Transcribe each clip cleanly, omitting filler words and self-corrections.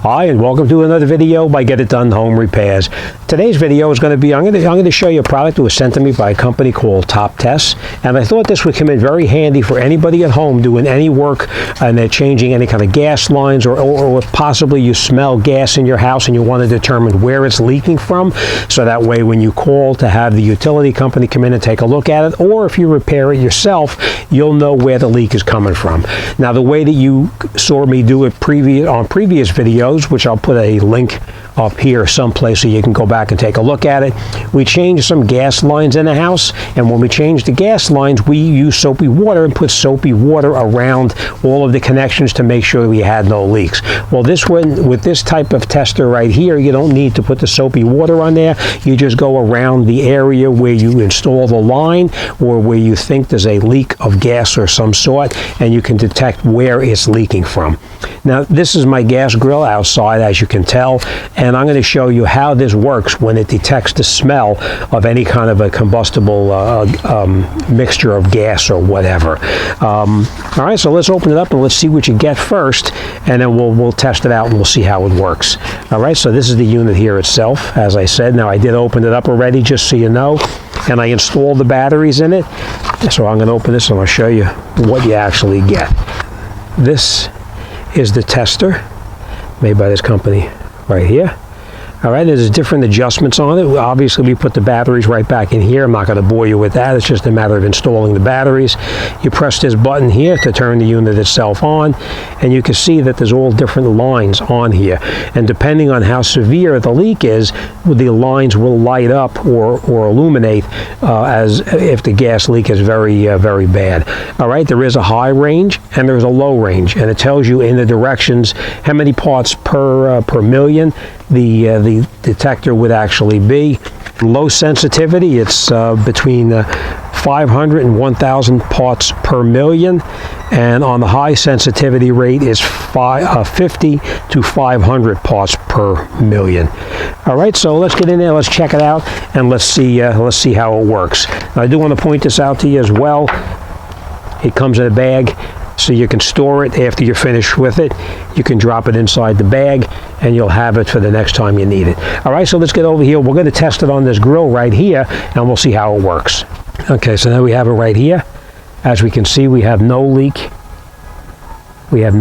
Hi, and welcome to another video by Get It Done Home Repairs. Today's video is going to be, I'm going to show you a product that was sent to me by a company called TopTes, and I thought this would come in very handy for anybody at home doing any work and they're changing any kind of gas lines, or possibly you smell gas in your house and you want to determine where it's leaking from, so that way when you call to have the utility company come in and take a look at it, or if you repair it yourself, you'll know where the leak is coming from. Now, the way that you saw me do it on previous videos, which I'll put a link up here someplace so you can go back and take a look at it. We changed some gas lines in the house, and when we changed the gas lines, we used soapy water and put soapy water around all of the connections to make sure we had no leaks. Well, this one, with this type of tester right here, you don't need to put the soapy water on there. You just go around the area where you install the line or where you think there's a leak of gas or some sort, and you can detect where it's leaking from. Now, this is my gas grill outside, as you can tell, and I'm going to show you how this works when it detects the smell of any kind of a combustible mixture of gas or whatever. All right, so let's open it up and let's see what you get first, and then we'll test it out and we'll see how it works. All right, so this is the unit here itself, as I said. Now, I did open it up already, just so you know, and I installed the batteries in it. So I'm going to open this and I'll show you what you actually get. This is the tester made by this company right here. All right, there's different adjustments on it. Obviously, we put the batteries right back in here. I'm not going to bore you with that. It's just a matter of installing the batteries. You press this button here to turn the unit itself on, and you can see that there's all different lines on here. And depending on how severe the leak is, the lines will light up or illuminate as if the gas leak is very, very bad. All right, there is a high range and there's a low range, and it tells you in the directions how many parts per million the detector would actually be. Low sensitivity, it's between 500 and 1,000 parts per million, and on the high sensitivity rate is 50 to 500 parts per million. All right, so let's get in there, let's check it out, and let's see how it works. Now, I do want to point this out to you as well. It comes in a bag, so you can store it after you're finished with it. You can drop it inside the bag and you'll have it for the next time you need it. All right, so let's get over here. We're going to test it on this grill right here, and we'll see how it works. Okay, so now we have it right here. As we can see, we have no leak. We have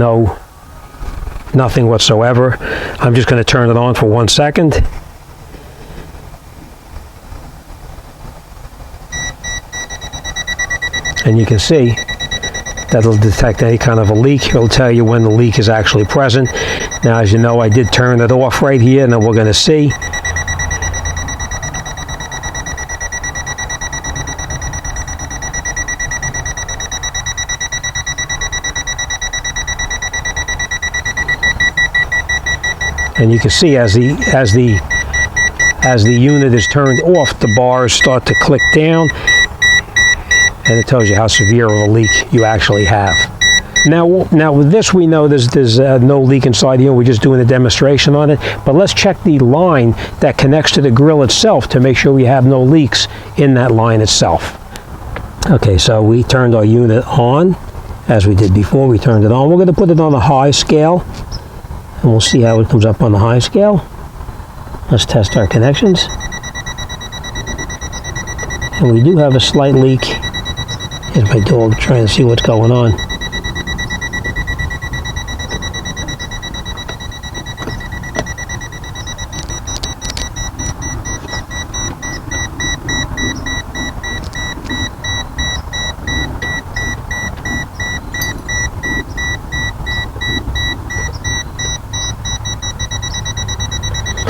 nothing whatsoever. I'm just going to turn it on for 1 second. And you can see that'll detect any kind of a leak. It'll tell you when the leak is actually present. Now, as you know, I did turn it off right here, and then we're going to see. And you can see as the unit is turned off, the bars start to click down, and it tells you how severe of a leak you actually have. Now with this, we know there's no leak inside here. We're just doing a demonstration on it. But let's check the line that connects to the grill itself to make sure we have no leaks in that line itself. Okay, so we turned our unit on, as we did before. We turned it on. We're going to put it on a high scale, and we'll see how it comes up on the high scale. Let's test our connections. And we do have a slight leak. Here's my dog trying to see what's going on.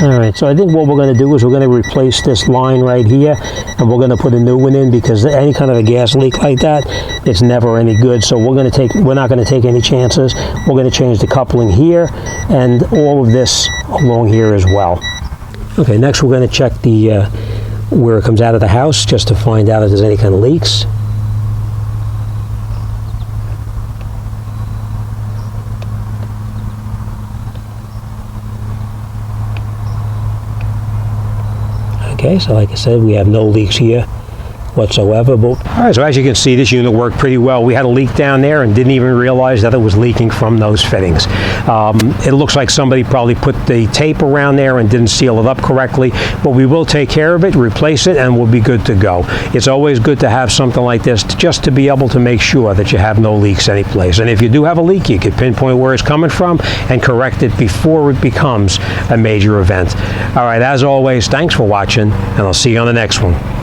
All right, so I think what we're going to do is we're going to replace this line right here, and we're going to put a new one in, because any kind of a gas leak like that, it's never any good. So we're not going to take any chances. We're going to change the coupling here and all of this along here as well. Okay, next we're going to check the where it comes out of the house, just to find out if there's any kind of leaks. Okay, so like I said, we have no leaks here whatsoever. But all right, so as you can see, this unit worked pretty well. We had a leak down there and didn't even realize that it was leaking from those fittings. It looks like somebody probably put the tape around there and didn't seal it up correctly, but we will take care of it, replace it, and we'll be good to go. It's always good to have something like this just to be able to make sure that you have no leaks anyplace. And if you do have a leak, you can pinpoint where it's coming from and correct it before it becomes a major event. All right, as always, thanks for watching, and I'll see you on the next one.